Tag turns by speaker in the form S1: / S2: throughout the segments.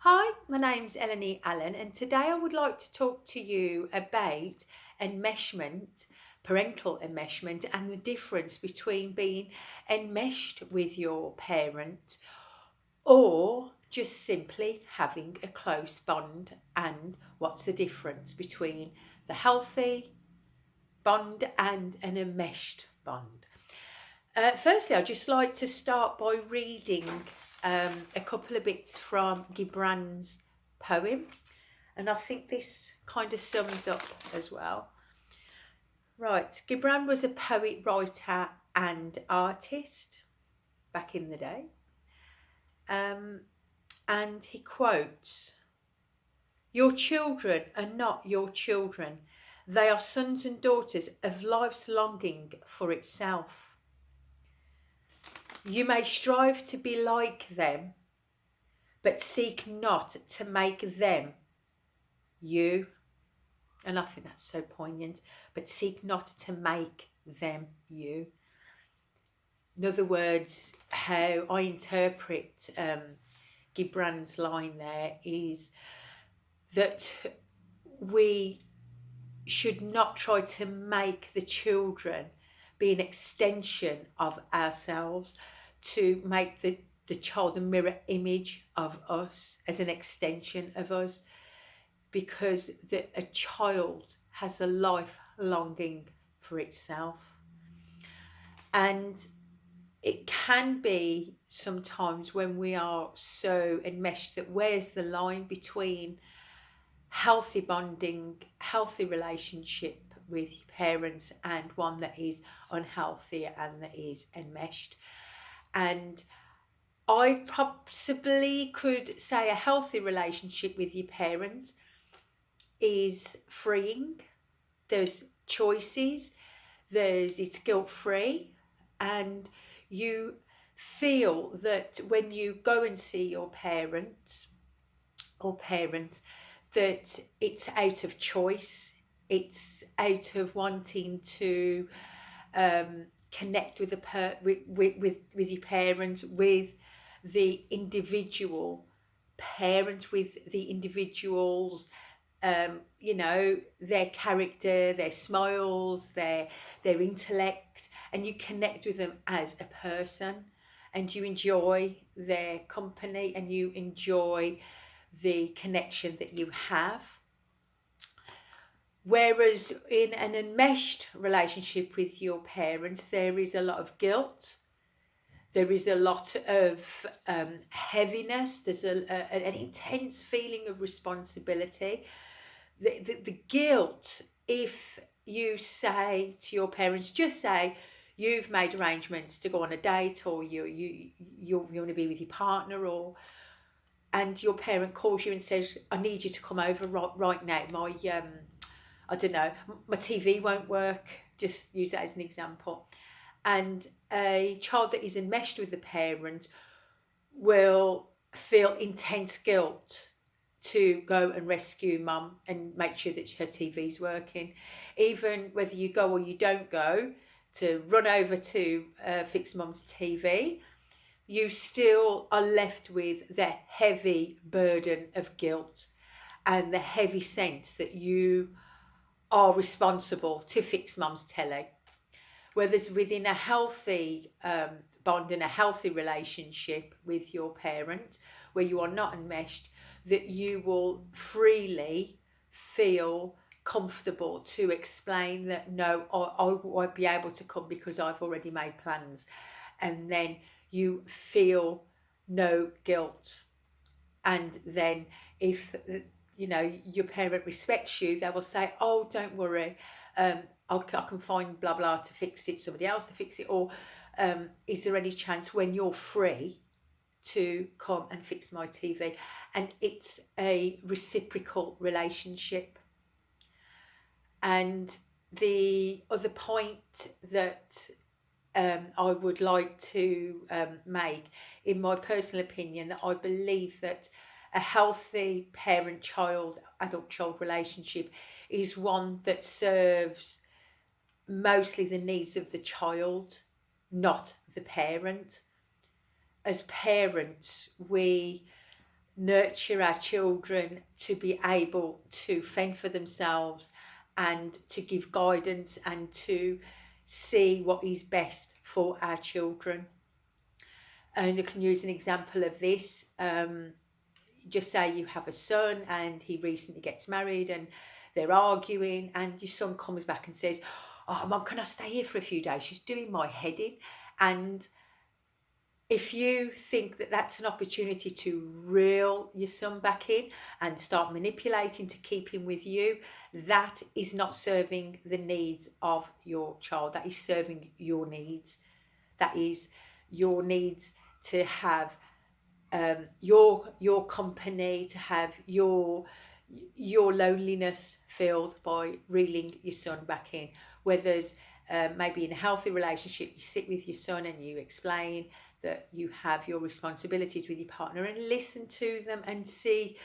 S1: Hi, my name's Eleni Allen, and today I would like to talk to you about enmeshment, parental enmeshment, and the difference between being enmeshed with your parent or just simply having a close bond, and what's the difference between the healthy bond and an enmeshed bond. Firstly, I'd just like to start by reading a couple of bits from Gibran's poem, and I think this kind of sums up as well. Right, Gibran was a poet, writer, and artist back in the day, and he quotes, "Your children are not your children. They are sons and daughters of life's longing for itself. You may strive to be like them, but seek not to make them you." And I think that's so poignant. But seek not to make them you. In other words, how I interpret Gibran's line there is that we should not try to make the children be an extension of ourselves, to make the child a mirror image of us, as an extension of us, because a child has a life longing for itself. And it can be sometimes when we are so enmeshed that where's the line between healthy bonding, healthy relationship with your parents, and one that is unhealthy and that is enmeshed. And I possibly could say a healthy relationship with your parents is freeing. There's choices, it's guilt-free, and you feel that when you go and see your parent or parent, that it's out of choice, it's out of wanting to connect with with your parent, with the individual parent, with the individual's their character, their smiles, their intellect, and you connect with them as a person, and you enjoy their company, and you enjoy the connection that you have. Whereas in an enmeshed relationship with your parents, there is a lot of guilt, there is a lot of heaviness, there's an intense feeling of responsibility. The guilt, if you say to your parents, just say you've made arrangements to go on a date, or you want to be with your partner, and your parent calls you and says, "I need you to come over right now. My I don't know, my TV won't work." Just use that as an example. And a child that is enmeshed with the parent will feel intense guilt to go and rescue mum and make sure that her TV's working. Even whether you go or you don't go, to run over to fix mum's TV, you still are left with the heavy burden of guilt and the heavy sense that you are responsible to fix mum's telly. Whereas within a healthy bond and a healthy relationship with your parent, where you are not enmeshed, that you will freely feel comfortable to explain that, no, I won't be able to come because I've already made plans. And then you feel no guilt. And then if your parent respects you, they will say, "Oh, don't worry, I can find blah blah to fix it, somebody else to fix it," or "Is there any chance when you're free to come and fix my TV?" And it's a reciprocal relationship. And the other point that I would like to make, in my personal opinion, that I believe that a healthy parent-child, adult-child relationship is one that serves mostly the needs of the child, not the parent. As parents, we nurture our children to be able to fend for themselves and to give guidance and to see what is best for our children. And I can use an example of this. Just say you have a son and he recently gets married and they're arguing, and your son comes back and says, "Oh, Mum, can I stay here for a few days? She's doing my head in." And if you think that that's an opportunity to reel your son back in and start manipulating to keep him with you, that is not serving the needs of your child. That is serving your needs. That is your needs to have your company, to have your loneliness filled by reeling your son back in. Whether maybe in a healthy relationship, you sit with your son and you explain that you have your responsibilities with your partner and listen to them and see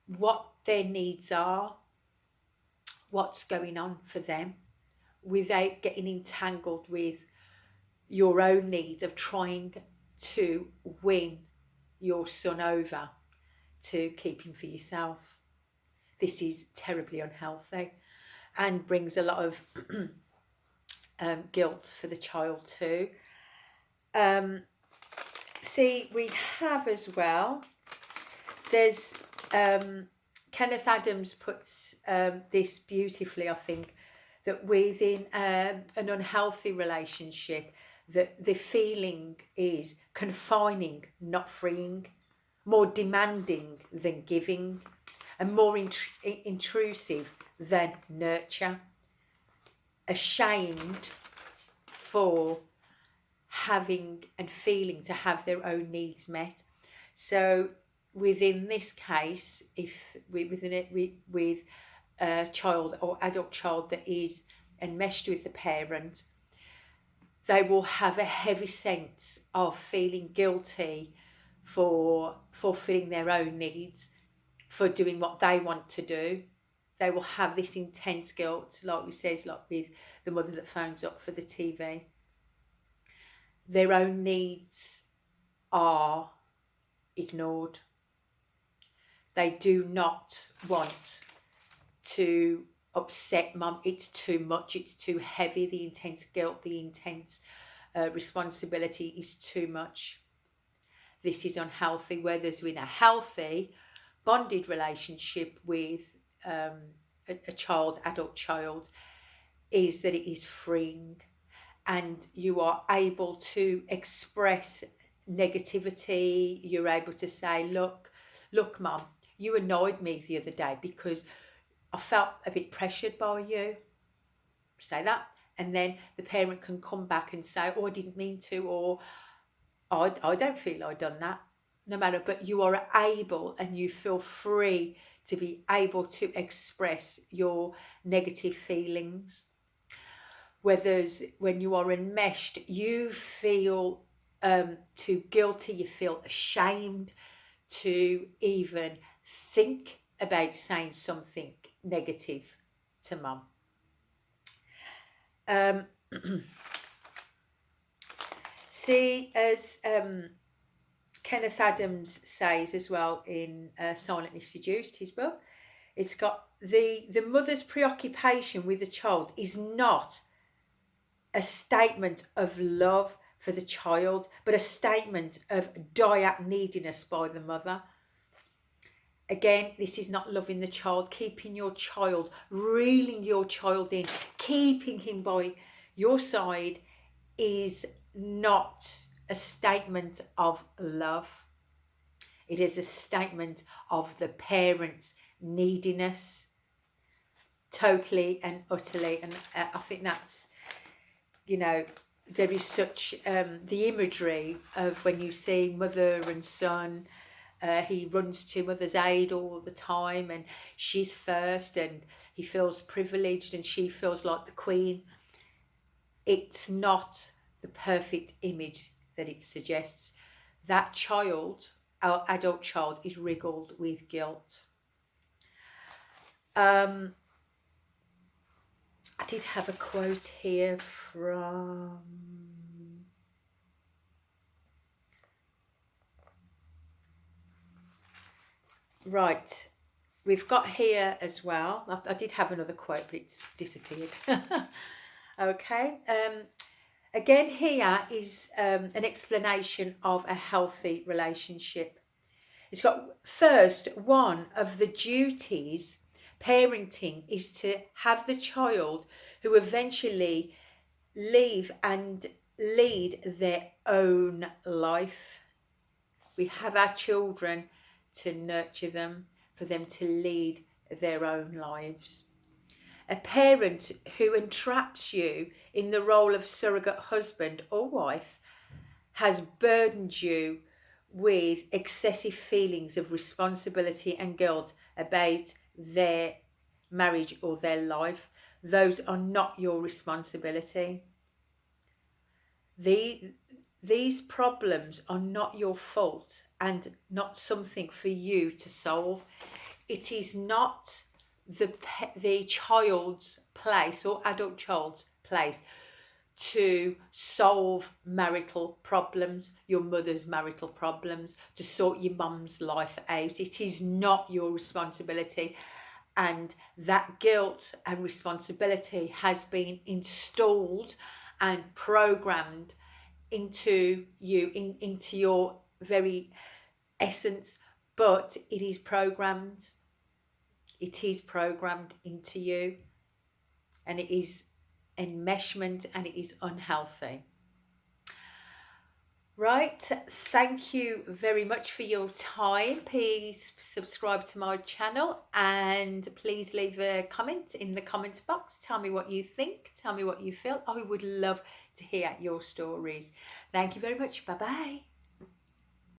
S1: what their needs are, what's going on for them, without getting entangled with your own needs of trying to win your son over to keep him for yourself. This is terribly unhealthy and brings a lot of guilt for the child too. See, we have as well, there's Kenneth Adams puts this beautifully, I think, that within an unhealthy relationship, that the feeling is confining, not freeing, more demanding than giving, and more intrusive than nurture, ashamed for having and feeling to have their own needs met. So within this case, if within it with a child or adult child that is enmeshed with the parent, they will have a heavy sense of feeling guilty for fulfilling their own needs, for doing what they want to do. They will have this intense guilt, like we said, like with the mother that phones up for the TV. Their own needs are ignored. They do not want to upset Mum. It's too much, it's too heavy. The intense guilt, the intense responsibility is too much. This is unhealthy. Whereas in a healthy bonded relationship with a child, adult child, is that it is freeing, and you are able to express negativity. You're able to say, look Mum, you annoyed me the other day because I felt a bit pressured by you. Say that, and then the parent can come back and say, "Oh, I didn't mean to," or I don't feel I've done that. No matter, but you are able and you feel free to be able to express your negative feelings. Whereas when you are enmeshed, you feel too guilty, you feel ashamed to even think about saying something negative to Mum. See, as Kenneth Adams says as well in Silently Seduced, his book, it's got the mother's preoccupation with the child is not a statement of love for the child, but a statement of dire neediness by the mother. Again, this is not loving the child, keeping your child, reeling your child in, keeping him by your side is not a statement of love. It is a statement of the parent's neediness, totally and utterly. And I think that's, there is such the imagery of when you see mother and son. He runs to mother's aid all the time and she's first, and he feels privileged and she feels like the queen. It's not the perfect image that it suggests. That child, our adult child, is riddled with guilt. I did have a quote here from Right, we've got here as well. I did have another quote, but it's disappeared. Okay. Again, here is an explanation of a healthy relationship. It's got first, one of the duties parenting is to have the child who eventually leave and lead their own life. We have our children to nurture them, for them to lead their own lives. A parent who entraps you in the role of surrogate husband or wife has burdened you with excessive feelings of responsibility and guilt about their marriage or their life. Those are not your responsibility. These problems are not your fault and not something for you to solve. It is not the child's place or adult child's place to solve marital problems, your mother's marital problems, to sort your mum's life out. It is not your responsibility. And that guilt and responsibility has been installed and programmed into you, into your very essence, but it is programmed into you, and it is enmeshment, and it is unhealthy. Right, thank you very much for your time. Please subscribe to my channel and please leave a comment in the comments box. Tell me what you think, tell me what you feel. I would love to hear your stories. Thank you very much. Bye bye.